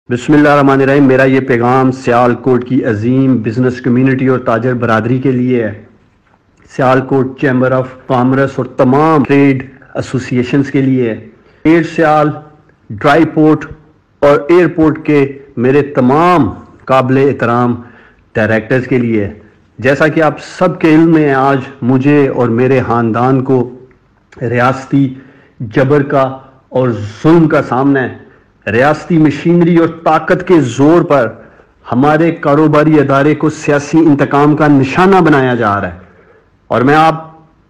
بسم اللہ الرحمن الرحیم۔ میرا یہ پیغام سیالکوٹ کی عظیم بزنس کمیونٹی اور تاجر برادری کے لیے ہے۔ سیالکوٹ چیمبر آف کامرس اور تمام ٹریڈ ایسوسی ایشنز کے لیے ہے۔ ایئر سیال ڈرائی پورٹ اور ایئرپورٹ کے میرے تمام قابل احترام ڈائریکٹرز کے لیے ہے۔ جیسا کہ آپ سب کے علم میں آج مجھے اور میرے خاندان کو ریاستی جبر کا اور ظلم کا سامنا ہے۔ ریاستی مشینری اور طاقت کے زور پر ہمارے کاروباری ادارے کو سیاسی انتقام کا نشانہ بنایا جا رہا ہے، اور میں آپ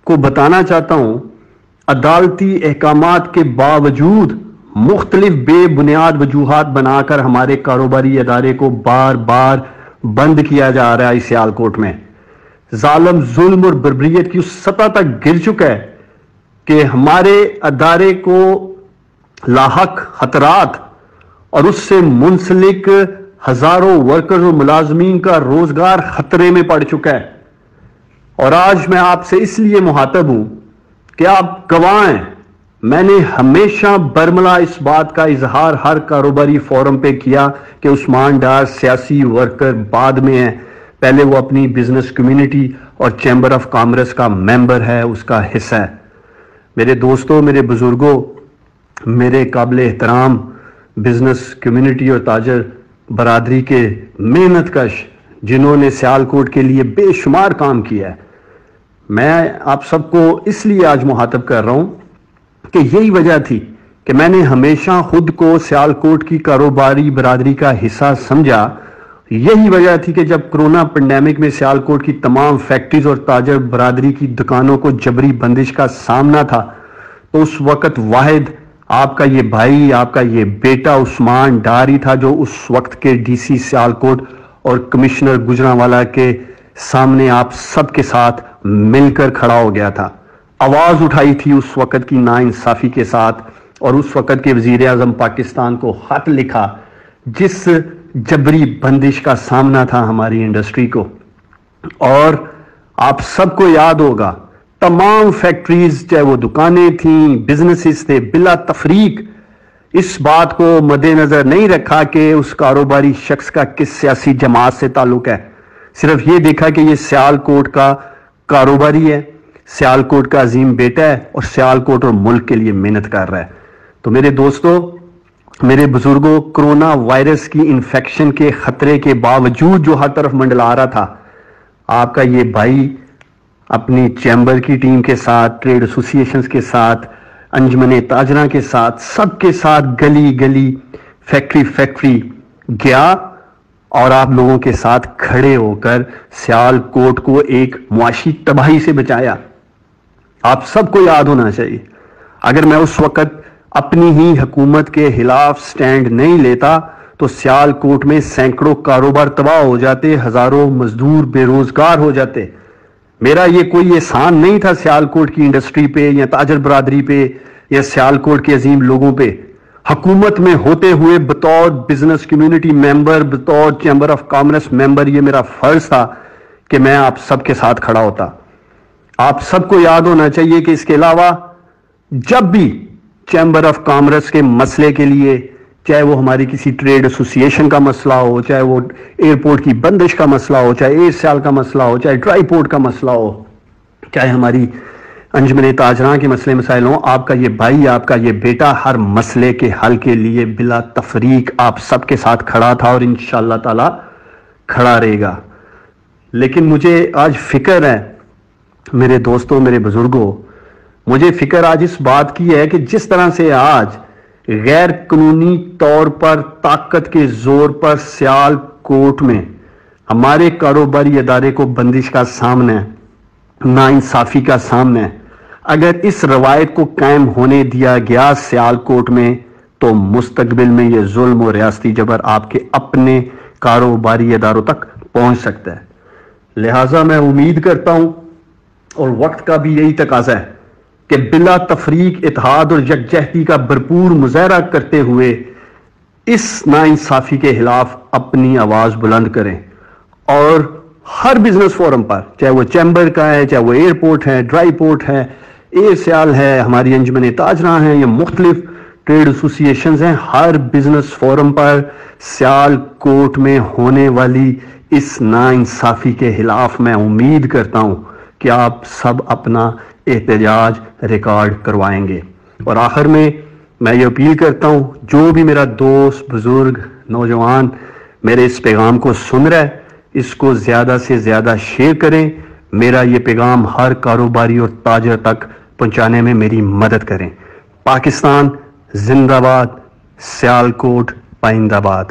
کو بتانا چاہتا ہوں عدالتی احکامات کے باوجود مختلف بے بنیاد وجوہات بنا کر ہمارے کاروباری ادارے کو بار بار بند کیا جا رہا ہے۔ سیالکوٹ میں ظالم ظلم اور بربریت کی اس سطح تک گر چکا ہے کہ ہمارے ادارے کو لاحق خطرات اور اس سے منسلک ہزاروں ورکرز اور ملازمین کا روزگار خطرے میں پڑ چکا ہے۔ اور آج میں آپ سے اس لیے مخاطب ہوں کہ آپ گواہ ہیں، میں نے ہمیشہ برملا اس بات کا اظہار ہر کاروباری فورم پہ کیا کہ عثمان ڈار سیاسی ورکر بعد میں ہے، پہلے وہ اپنی بزنس کمیونٹی اور چیمبر آف کامرس کا ممبر ہے، اس کا حصہ ہے۔ میرے دوستوں، میرے بزرگوں، میرے قابل احترام بزنس کمیونٹی اور تاجر برادری کے محنت کش جنہوں نے سیالکوٹ کے لیے بے شمار کام کیا ہے، میں آپ سب کو اس لیے آج مخاطب کر رہا ہوں کہ یہی وجہ تھی کہ میں نے ہمیشہ خود کو سیالکوٹ کی کاروباری برادری کا حصہ سمجھا۔ یہی وجہ تھی کہ جب کرونا پینڈیمک میں سیالکوٹ کی تمام فیکٹریز اور تاجر برادری کی دکانوں کو جبری بندش کا سامنا تھا، تو اس وقت واحد آپ کا یہ بھائی، آپ کا یہ بیٹا عثمان ڈار ہی تھا جو اس وقت کے ڈی سی سیالکوٹ اور کمشنر گجرانوالہ کے سامنے آپ سب کے ساتھ مل کر کھڑا ہو گیا تھا، آواز اٹھائی تھی اس وقت کی ناانصافی کے ساتھ، اور اس وقت کے وزیر اعظم پاکستان کو خط لکھا جس جبری بندش کا سامنا تھا ہماری انڈسٹری کو۔ اور آپ سب کو یاد ہوگا تمام فیکٹریز، چاہے وہ دکانیں تھیں، بزنسز تھے، بلا تفریق اس بات کو مد نظر نہیں رکھا کہ اس کاروباری شخص کا کس سیاسی جماعت سے تعلق ہے، صرف یہ دیکھا کہ یہ سیالکوٹ کا کاروباری ہے، سیالکوٹ کا عظیم بیٹا ہے اور سیالکوٹ اور ملک کے لیے محنت کر رہا ہے۔ تو میرے دوستوں، میرے بزرگوں، کرونا وائرس کی انفیکشن کے خطرے کے باوجود جو ہر طرف منڈلا رہا تھا، آپ کا یہ بھائی اپنی چیمبر کی ٹیم کے ساتھ، ٹریڈ ایسوسی ایشنز کے ساتھ، انجمن تاجراں کے ساتھ، سب کے ساتھ گلی گلی فیکٹری گیا اور آپ لوگوں کے ساتھ کھڑے ہو کر سیالکوٹ کو ایک معاشی تباہی سے بچایا۔ آپ سب کو یاد ہونا چاہیے، اگر میں اس وقت اپنی ہی حکومت کے خلاف سٹینڈ نہیں لیتا تو سیالکوٹ میں سینکڑوں کاروبار تباہ ہو جاتے، ہزاروں مزدور بے روزگار ہو جاتے۔ میرا یہ کوئی احسان نہیں تھا سیالکوٹ کی انڈسٹری پہ یا تاجر برادری پہ یا سیالکوٹ کے عظیم لوگوں پہ۔ حکومت میں ہوتے ہوئے بطور بزنس کمیونٹی ممبر، بطور چیمبر آف کامرس ممبر، یہ میرا فرض تھا کہ میں آپ سب کے ساتھ کھڑا ہوتا۔ آپ سب کو یاد ہونا چاہیے کہ اس کے علاوہ جب بھی چیمبر آف کامرس کے مسئلے کے لیے، چاہے وہ ہماری کسی ٹریڈ ایسوسی ایشن کا مسئلہ ہو، چاہے وہ ایئرپورٹ کی بندش کا مسئلہ ہو، چاہے ایئر سیال کا مسئلہ ہو، چاہے ڈرائی پورٹ کا مسئلہ ہو، چاہے ہماری انجمن تاجراں کے مسئلے مسائل ہوں، آپ کا یہ بھائی، آپ کا یہ بیٹا ہر مسئلے کے حل کے لیے بلا تفریق آپ سب کے ساتھ کھڑا تھا اور انشاءاللہ تعالی کھڑا رہے گا۔ لیکن مجھے آج فکر ہے، میرے دوستوں، میرے بزرگوں، مجھے فکر آج اس بات کی ہے کہ جس طرح سے آج غیر قانونی طور پر طاقت کے زور پر سیالکوٹ میں ہمارے کاروباری ادارے کو بندش کا سامنا ہے، ناانصافی کا سامنا ہے، اگر اس روایت کو قائم ہونے دیا گیا سیالکوٹ میں تو مستقبل میں یہ ظلم و ریاستی جبر آپ کے اپنے کاروباری اداروں تک پہنچ سکتا ہے۔ لہٰذا میں امید کرتا ہوں، اور وقت کا بھی یہی تقاضا ہے، کہ بلا تفریق اتحاد اور یکجہتی کا بھرپور مظاہرہ کرتے ہوئے اس ناانصافی کے خلاف اپنی آواز بلند کریں، اور ہر بزنس فورم پر، چاہے وہ چیمبر کا ہے، چاہے وہ ایئرپورٹ ہے، ڈرائی پورٹ ہے، ایئر سیال ہے، ہماری انجمن تاجراں ہیں، یا مختلف ٹریڈ ایسوسیشنز ہیں، ہر بزنس فورم پر سیال کوٹ میں ہونے والی اس ناانصافی کے خلاف میں امید کرتا ہوں کہ آپ سب اپنا احتجاج ریکارڈ کروائیں گے۔ اور آخر میں یہ اپیل کرتا ہوں، جو بھی میرا دوست، بزرگ، نوجوان میرے اس پیغام کو سن رہا ہے، اس کو زیادہ سے زیادہ شیئر کریں، میرا یہ پیغام ہر کاروباری اور تاجر تک پہنچانے میں میری مدد کریں۔ پاکستان زندہ باد، سیال کوٹ پائندہ باد۔